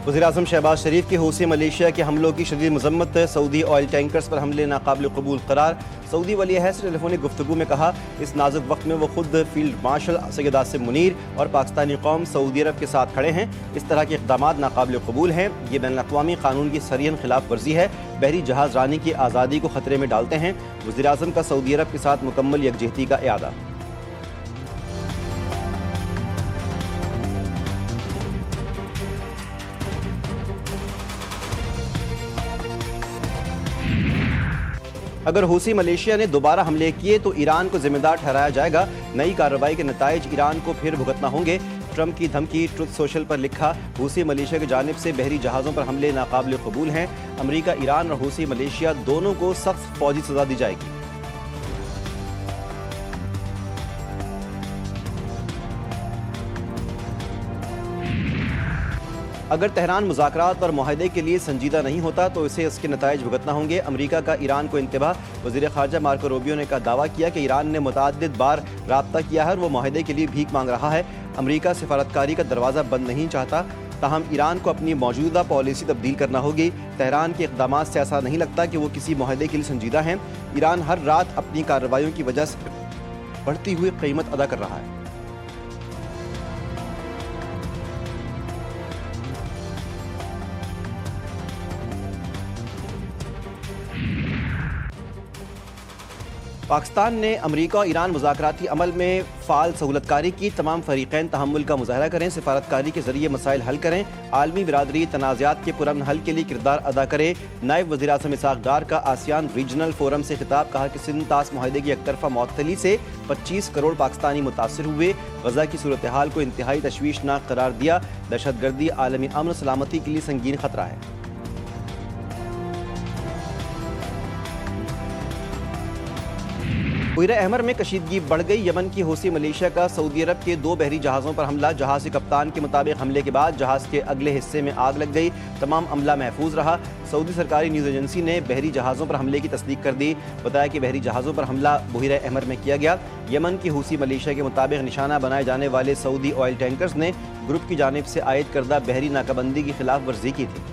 वज़ीर-ए-आज़म शहबाज शरीफ की हौसी मलेशिया के हमलों की शदीद मजम्मत। सऊदी ऑयल टैंकर्स पर हमले नाकाबिल कबूल करार। सऊदी वली अहद से टेलीफोनिक गुफ्तगू में कहा, इस नाजुक वक्त में वो खुद फील्ड मार्शल सैयद आसिम मुनीर और पाकिस्तानी कौम सऊदी अरब के साथ खड़े हैं। इस तरह के इक़दाम नाकाबिल कबूल हैं। ये बैनुल-अक़वामी कानून की सरीहन खिलाफ वर्जी है, बहरी जहाज़ रानी की आज़ादी को खतरे में डालते हैं। वज़ीर-ए-आज़म का सऊदी अरब के साथ मुकम्मल यकजहती का इआदा। अगर हूसी मलेशिया ने दोबारा हमले किए तो ईरान को जिम्मेदार ठहराया जाएगा। नई कार्रवाई के नताइज ईरान को फिर भुगतना होंगे। ट्रंप की धमकी। ट्रुथ सोशल पर लिखा, हूसी मलेशिया की जानिब से बहरी जहाज़ों पर हमले नाकाबिल कबूल हैं। अमरीका, ईरान और हूसी मलेशिया दोनों को सख्त फौजी सजा दी जाएगी। अगर तेहरान मुज़ाकरात और मुआहदे के लिए संजीदा नहीं होता तो इसे इसके नताइज भुगतना होंगे। अमरीका का ईरान को इंतबाह। वज़ीर ख़ारजा मार्को रूबियो ने का दावा किया कि ईरान ने मुतअद्दिद बार राब्ता किया है और वो मुआहदे के लिए भीख मांग रहा है। अमरीका सिफारतकारी का दरवाज़ा बंद नहीं चाहता, ताहम ईरान को अपनी मौजूदा पॉलिसी तब्दील करना होगी। तेहरान के इक़दाम से ऐसा नहीं लगता कि वो किसी मुआहदे के लिए संजीदा हैं। ईरान हर रात अपनी कार्रवाइयों की वजह से बढ़ती हुई कीमत अदा कर रहा है। पाकिस्तान ने अमरीका और ईरान मुज़ाकराती अमल में फ़ाल सहूलतकारी की। तमाम फ़रीक़ैन तहम्मुल का मुज़ाहरा करें, सिफारतकारी के ज़रिए मसाइल हल करें, आलमी बिरादरी तनाज़ात के पुरअमन हल के लिए किरदार अदा करे। नायब वज़ीर-ए-आज़म इसहाक़ डार का आसियान रीजनल फोरम से खिताब। कहा कि सिंध तास मुआहदे की एकतरफ़ा मुअत्तली से 25 करोड़ पाकिस्तानी मुतासिर हुए। गज़ा की सूरत हाल को इंतहाई तशवीशनाक करार दिया। दहशतगर्दी आलमी अमन सलामती के लिए संगीन खतरा है। बुहर अहमर में कशीदगी बढ़ गई। यमन की हौसी मलेशिया का सऊदी अरब के 2 बहरी जहाज़ों पर हमला। जहाज़ के कप्तान के मुताबिक हमले के बाद जहाज़ के अगले हिस्से में आग लग गई। तमाम अमला महफूज रहा। सऊदी सरकारी न्यूज़ एजेंसी ने बहरी जहाज़ों पर हमले की तस्दीक कर दी। बताया कि बहरी जहाज़ों पर हमला बुहर अहमर में किया गया। यमन की हौसी मलेशिया के मुताबिक निशाना बनाए जाने वाले सऊदी ऑयल टैंकर्स ने ग्रुप की जानिब से आयद करदा बहरी नाकाबंदी की खिलाफ वर्जी की थी।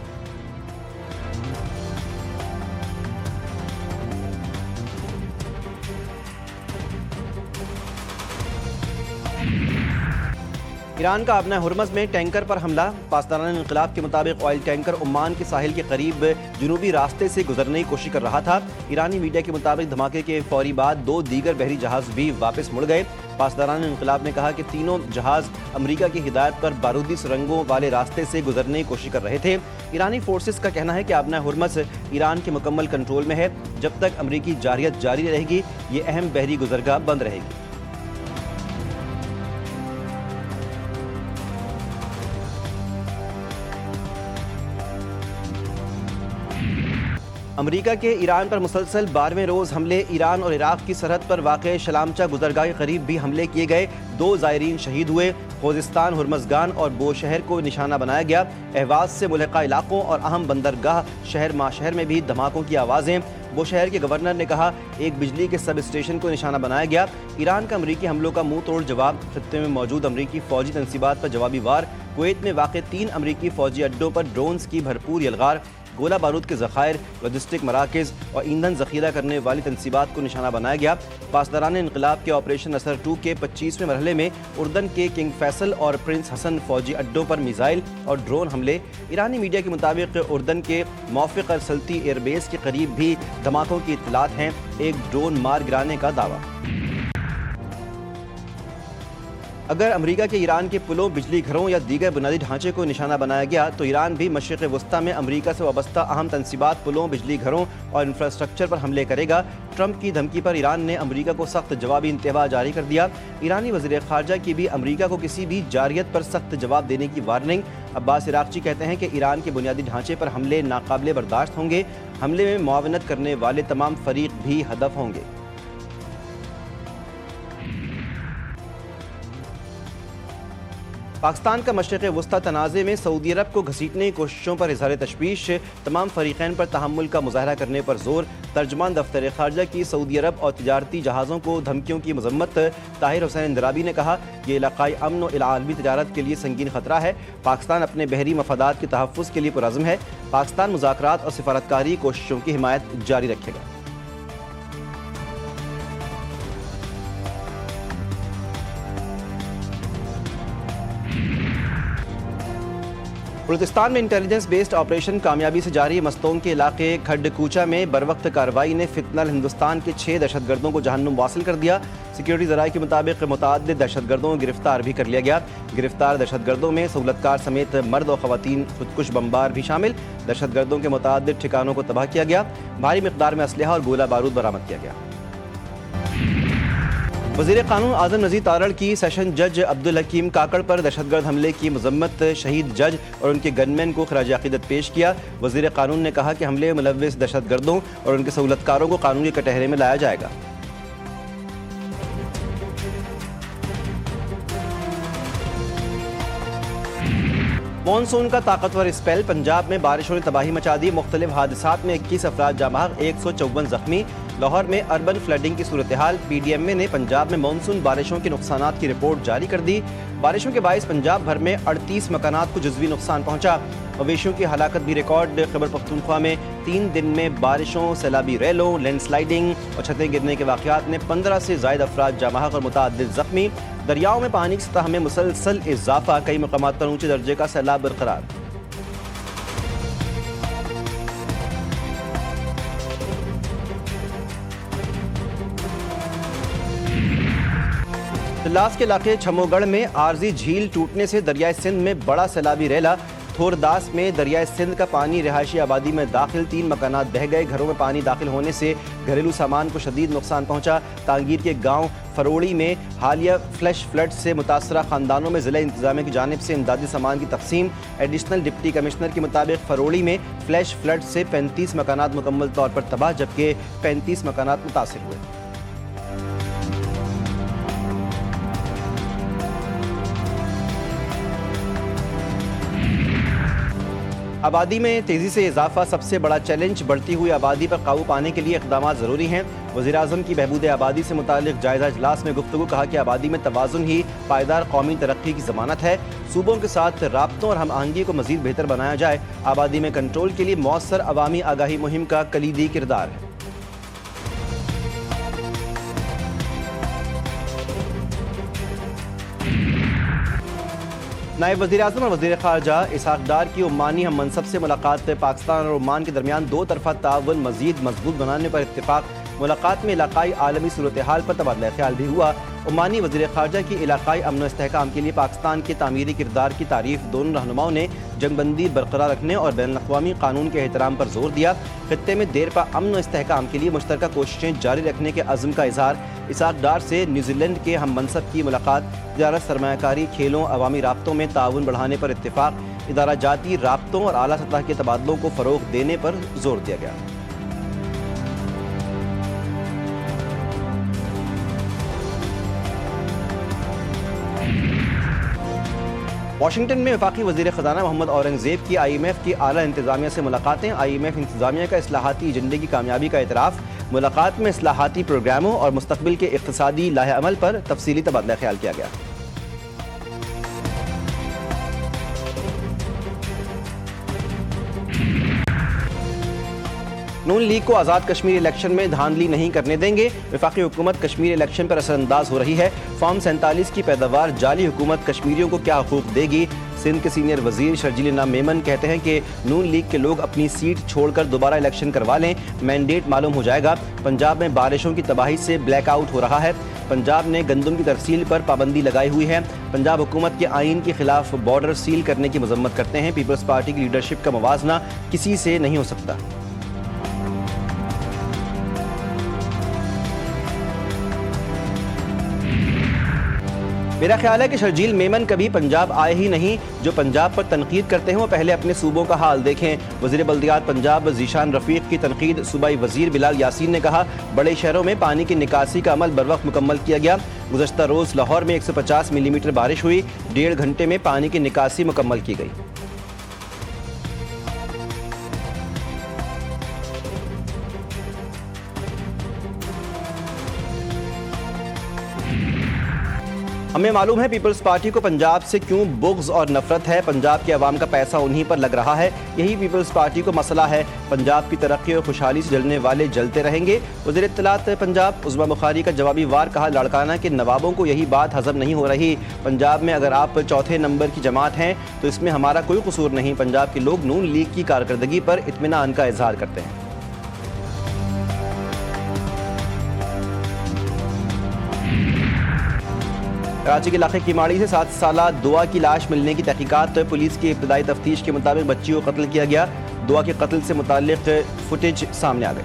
ईरान का अपना हुर्मज़ में टैंकर पर हमला। पासदारान इनक़लाब के मुताबिक ऑयल टैंकर ओमान के साहिल के करीब जनूबी रास्ते से गुजरने की कोशिश कर रहा था। ईरानी मीडिया के मुताबिक धमाके के फौरी बाद 2 दीगर बहरी जहाज़ भी वापस मुड़ गए। पासदारान इनक़लाब ने कहा कि तीनों जहाज़ अमरीका की हिदायत पर बारूदी सुरंगों वाले रास्ते से गुजरने की कोशिश कर रहे थे। ईरानी फोर्सेस का कहना है कि अपना हुर्मज़ ईरान के मुकम्मल कंट्रोल में है। जब तक अमरीकी जारियत जारी रहेगी, ये अहम बहरी गुजरगाह बंद रहेगी। अमरीका के ईरान पर मुसलसल 12वें रोज़ हमले। ईरान और इराक़ की सरहद पर वाक़ शलामचा गुजरगाह के करीब भी हमले किए गए। 2 ज़ायरीन शहीद हुए। खोजिस्तान, हुर्मज़गान और बोशहर को निशाना बनाया गया। अहवाज़ से मुल्हिक़ा इलाक़ों और अहम बंदरगाह शहर माशहर में भी धमाकों की आवाज़ें। बोशहर के गवर्नर ने कहा, एक बिजली के सब स्टेशन को निशाना बनाया गया। ईरान का अमरीकी हमलों का मुंह तोड़ जवाब। खत्ते में मौजूद अमरीकी फ़ौजी तनसीबात पर जवाबी वार। कुवैत में वाक़ 3 अमरीकी फ़ौजी अड्डों पर ड्रोन्स की भरपूर यलगार। गोला बारूद के ज़खायर, लॉजिस्टिक मराकज़ और ईंधन ज़ख़ीरा करने वाली तनसीबात को निशाना बनाया गया। पासदारान इनक़लाब के ऑपरेशन असर 2 के 25वें मरहले में उर्दन के किंग फैसल और प्रिंस हसन फ़ौजी अड्डों पर मिसाइल और ड्रोन हमले। ईरानी मीडिया के मुताबिक उर्दन के मौफ़िक़ अरसलती एयरबेस के करीब भी धमाकों की इत्तलात हैं। एक ड्रोन मार गिराने का दावा। अगर अमरीका के ईरान के पुलों, बिजली घरों या दीगर बुनियादी ढांचे को निशाना बनाया गया तो ईरान भी मशरिक़ वस्ता में अमरीका से वाबस्ता अहम तनसीबात, पुलों, बिजली घरों और इंफ्रास्ट्रक्चर पर हमले करेगा। ट्रंप की धमकी पर ईरान ने अमरीका को सख्त जवाबी इंतबा जारी कर दिया। ईरानी वज़ीर ख़ारजा की भी अमरीका को किसी भी जारियत पर सख्त जवाब देने की वार्निंग। अब्बास इराक़ची कहते हैं कि ईरान के बुनियादी ढांचे पर हमले नाकाबिले बर्दाश्त होंगे। हमले में मुआवनत करने वाले तमाम फ़रीक भी हदफ होंगे। पाकिस्तान का मशरिक़ वस्ता तनाज़े में सऊदी अरब को घसीटने की कोशिशों पर इज़हार तशवीश, तमाम फ़रीक़ैन पर तहम्मुल का मुज़ाहरा करने पर जोर। तर्जमान दफ्तर ख़ारजा की सऊदी अरब और तिजारती जहाज़ों को धमकियों की मज़म्मत। ताहिर हुसैन इंदिराबी ने कहा, यह इलाक़ाई अमन और आलमी तजारत के लिए संगीन ख़तरा है। पाकिस्तान अपने बहरी मफादात के तहफ़्फ़ुज़ के लिए पुरअज़्म है। पाकिस्तान मुज़ाकरात और सिफारतकारी कोशिशों की हिमायत जारी रखेगा। बलूचिस्तान में इंटेलिजेंस बेस्ड ऑपरेशन कामयाबी से जारी। मस्तोंग के इलाके खड्डकूचा में बरवक्त कार्रवाई ने फितनल हिंदुस्तान के 6 दहशतगर्दों को जहन्नुम वासिल कर दिया। सिक्योरिटी ज़राए के मुताबिक मुतअद्दिद दहशतगर्दों को गिरफ्तार भी कर लिया गया। गिरफ्तार दहशतगर्दों में सहूलतकार समेत मर्द और ख़वातीन खुदकुश बमबार भी शामिल। दहशतगर्दों के मुतअद्दिद ठिकानों को तबाह किया गया। भारी मिक़दार में असलहा और गोला बारूद बरामद किया गया। वज़ीर क़ानून आज़म नज़ीर तारड़ की सेशन जज अब्दुल हकीम काकड़ पर दहशतगर्द हमले की मज़म्मत। शहीद जज और उनके गनमैन को ख़राज अक़ीदत पेश किया। वज़ीर क़ानून ने कहा कि हमले में मुलव्विस दहशतगर्दों और उनके सहूलतकारों को कानून के कटहरे में लाया जाएगा। मॉनसून का ताकतवर स्पेल। पंजाब में बारिशों ने तबाही मचा दी। मुख्तलिफ हादसात में 21 अफराद जाँ बहक, 154 जख्मी। लाहौर में अर्बन फ्लडिंग की सूरत हाल। PDMA ने पंजाब में मॉनसून बारिशों के नुकसानात की रिपोर्ट जारी कर दी। बारिशों के बायस पंजाब भर में 38 मकानात को जुज़वी नुकसान पहुंचा। मवेशियों की हलाकत भी रिकॉर्ड। खैबर पख्तूनख्वा में 3 दिन में बारिशों, सैलाबी रैलों, लैंडस्लाइडिंग और छतें गिरने के वाक़यात ने 15 से ज़ायद अफराद जाँ बहक और मुतअद्दिद जख्मी। दरियाओं में पानी की सतह में मुसलसल इजाफा। कई मकामात पर ऊंचे दर्जे का सैलाब बरकरार। लास के इलाके छमोगढ़ में आरजी झील टूटने से दरियाए सिंध में बड़ा सैलाबी रैला। थोरदास में दरियाए सिंध का पानी रिहायशी आबादी में दाखिल। 3 मकानात बह गए। घरों में पानी दाखिल होने से घरेलू सामान को शदीद नुकसान पहुंचा। तांगीर के गांव फरोड़ी में हालिया फ्लैश फ्लड से मुतासरा खानदानों में ज़िला इंतजामिया की जानिब से इमदादी सामान की तकसीम। एडिशनल डिप्टी कमिश्नर के मुताबिक फरोड़ी में फ्लैश फ्लड से 35 मकानात मुकम्मल तौर पर तबाह, जबकि 35 मकानात मुतासिर हुए। आबादी में तेज़ी से इजाफा सबसे बड़ा चैलेंज। बढ़ती हुई आबादी पर काबू पाने के लिए इक़दाम ज़रूरी हैं। वज़ीर आज़म की बहबूद आबादी से मुताल्लिक़ जायज़ा इजलास में गुफ्तगू। कहा कि आबादी में तवाज़ुन ही पायदार कौमी तरक्की की ज़मानत है। सूबों के साथ राब्तों और हम आहंगी को मज़ीद बेहतर बनाया जाए। आबादी में कंट्रोल के लिए मौसर अवामी आगाही मुहिम का कलीदी किरदार है। नायब वज़ीर आज़म और वज़ीर ख़ारजा इसहाक़ डार की ओमानी हम मनसब से मुलाकात। पाकिस्तान और ओमान के दरमियान 2 तरफ़ा ताउन मज़ीद मजबूत बनाने पर इत्तिफ़ाक़। मुलाकात में इलाक़ाई आलमी सूरत हाल पर तबादला ख्याल भी हुआ। ओमानी वज़ीर ख़ारजा की इलाक़ाई अमन व इस्तेहकाम के लिए पाकिस्तान के तामीरी किरदार की तारीफ़। दोनों रहनुमाओं ने जंगबंदी बरकरार रखने और बैनुल-अक़वामी कानून के एहतराम पर जोर दिया। ख़ित्ते में देर पा अमन व इस्तेहकाम के लिए मुश्तरका कोशिशें जारी रखने के अज़्म का इज़हार। इसहाक़ डार से न्यूज़ीलैंड के हम मनसब की मुलाकात। तिजारत, सरमायाकारी, खेलों, अवामी राब्तों में ताउन बढ़ाने पर इत्तिफ़ाक़। इदारा जाती राब्तों और आला सतह के तबादलों को फ़रोग़ देने पर जोर दिया गया। वाशिंगटन में वफाकी वज़ीर ख़ज़ाना मोहम्मद औरंगज़ेब की IMF की आला इंतज़ामिया से मुलाकातें। IMF इंतज़ामिया का इस्लाहाती एजेंडे की कामयाबी का एतराफ़। मुलाकात में इस्लाहाती प्रोग्रामों और मुस्तक़बिल के इक़्तिसादी लाहे अमल पर तफसीली तबादला ख्याल किया गया। नून लीग को आज़ाद कश्मीर इलेक्शन में धांधली नहीं करने देंगे। वफाकी हुकूमत कश्मीर इलेक्शन पर असरअंदाज हो रही है। फॉर्म 47 की पैदावार जाली हुकूमत कश्मीरियों को क्या हकूक़ देगी। सिंध के सीनियर वजीर शर्जील इनाम मेमन कहते हैं कि नून लीग के लोग अपनी सीट छोड़कर दोबारा इलेक्शन करवा लें, मैंडेट मालूम हो जाएगा। पंजाब में बारिशों की तबाही से ब्लैकआउट हो रहा है। पंजाब ने गंदम की तरसील पर पाबंदी लगाई हुई है। पंजाब हुकूमत के आइन के खिलाफ बॉर्डर सील करने की मजम्मत करते हैं। पीपल्स पार्टी की लीडरशिप का मुवाजना किसी से नहीं हो सकता। मेरा ख्याल है कि शर्जील मेमन कभी पंजाब आए ही नहीं। जो पंजाब पर तनकीद करते हैं वो पहले अपने सूबों का हाल देखें। वज़ीर बल्दियात पंजाब ज़ीशान रफ़ीक की तनकीद सूबाई वज़ीर बिलाल यासीन ने कहा, बड़े शहरों में पानी की निकासी का अमल बर वक्त मुकम्मल किया गया। गुज़श्ता रोज़ लाहौर में 150 मिलीमीटर बारिश हुई, 1.5 घंटे में पानी की निकासी मुकम्मल की गई। हमें मालूम है पीपल्स पार्टी को पंजाब से क्यों बुग़्ज़ और नफरत है। पंजाब के अवाम का पैसा उन्हीं पर लग रहा है, यही पीपल्स पार्टी को मसला है। पंजाब की तरक्की और खुशहाली से जलने वाले जलते रहेंगे। वज़ीर इत्तलात पंजाब उज़मा बुखारी का जवाबी वार कहा, लाड़काना के नवाबों को यही बात हज़म नहीं हो रही। पंजाब में अगर आप चौथे नंबर की जमात हैं तो इसमें हमारा कोई कसूर नहीं। पंजाब के लोग नून लीग की कारकर्दगी पर इत्मीनान का इजहार करते हैं। कराची के इलाके किमाड़ी से 7 साला दुआ की लाश मिलने की तहकीकात। पुलिस की इब्तदाई तफ्तीश के मुताबिक बच्ची को कत्ल किया गया। दुआ के कत्ल से मुताल्लिक फुटेज सामने आ गई।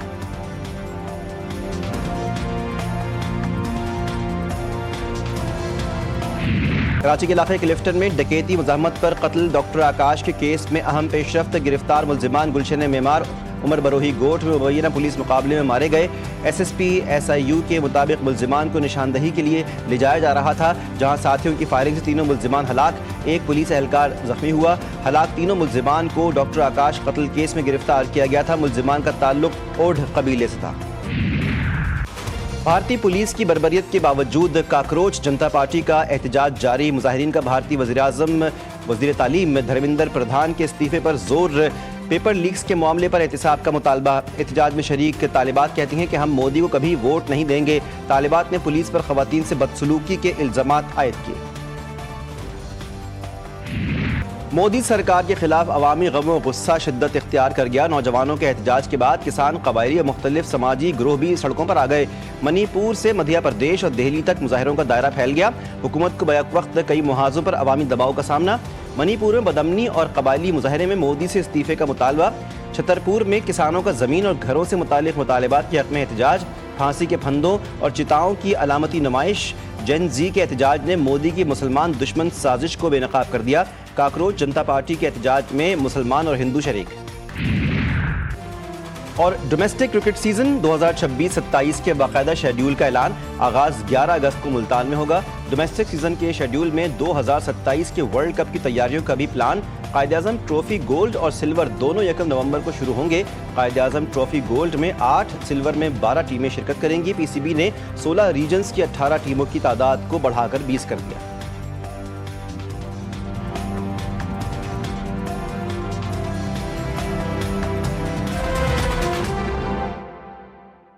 कराची के इलाके क्लिफ्टन में डकैती मज़ाहमत पर कत्ल डॉक्टर आकाश के केस में अहम पेशरफ्त। गिरफ्तार मुलजिमान गुलशन मेमार, उमर बरोही गोट में मुबैना पुलिस मुकाबले में मारे गए। SSP SIU के मुताबिक मुलजिमान को निशानदही के लिए ले जाया जा रहा था, जहां साथियों की फायरिंग से 3 मुलजिमान हलाक, 1 पुलिस एहलकार जख्मी हुआ। हलाक 3 मुलजिमान को डॉक्टर आकाश कत्ल केस में गिरफ्तार किया गया था। मुलजिमान का ताल्लुक ओढ़ कबीले से था। भारतीय पुलिस की बर्बरियत के बावजूद काकरोच जनता पार्टी का एहतजाज जारी। मुजाहिरीन का भारतीय वज़ीर-ए-आज़म वज़ीर तालीम धर्मेंद्र प्रधान के इस्तीफे पर जोर। पेपर लीक्स के मामले पर एहतिसाब का मुतालबा। एहतजाज में शरीक तालिबात कहती हैं कि हम मोदी को कभी वोट नहीं देंगे। तालिबात ने पुलिस पर ख़वातीन से बदसलूकी के इल्ज़ामात आयद किए। मोदी सरकार के खिलाफ अवामी गम और गुस्सा शिद्दत इख्तियार कर गया। नौजवानों के एहतजाज के बाद किसान, कबायली और मुख्तलिफ समाजी ग्रोह भी सड़कों पर आ गए। मणिपुर से मध्य प्रदेश और दिल्ली तक मुजाहिरों का दायरा फैल गया। हुकूमत को बैक वक्त कई मुहाज़ों पर अवामी दबाव का सामना। मणिपुर में बदमनी और कबायली मुजाहरे में मोदी से इस्तीफे का मुतालबा। छतरपुर में किसानों का ज़मीन और घरों से मुतालिक मुतालबात के हक़ में एहतजाज। फांसी के फंदों और चिताओं की अलामती नुमाइश। जेन जी के एहतजाज ने मोदी की मुसलमान दुश्मन साजिश को बेनकाब कर दिया। काकरोच जनता पार्टी के एहतजाज में मुसलमान और हिंदू शरीक। और डोमेस्टिक क्रिकेट सीजन 2026-27 के बाकायदा शेड्यूल का ऐलान। आगाज 11 अगस्त को मुल्तान में होगा। डोमेस्टिक सीजन के शेड्यूल में 2027 के वर्ल्ड कप की तैयारियों का भी प्लान। कायद-ए-आज़म ट्रॉफी गोल्ड और सिल्वर दोनों 1 नवंबर को शुरू होंगे। कायद-ए-आज़म ट्रॉफी गोल्ड में 8, सिल्वर में 12 टीमें शिरकत करेंगी। PCB ने 16 रीजन्स की 18 टीमों की तादाद को बढ़ाकर 20 कर दिया।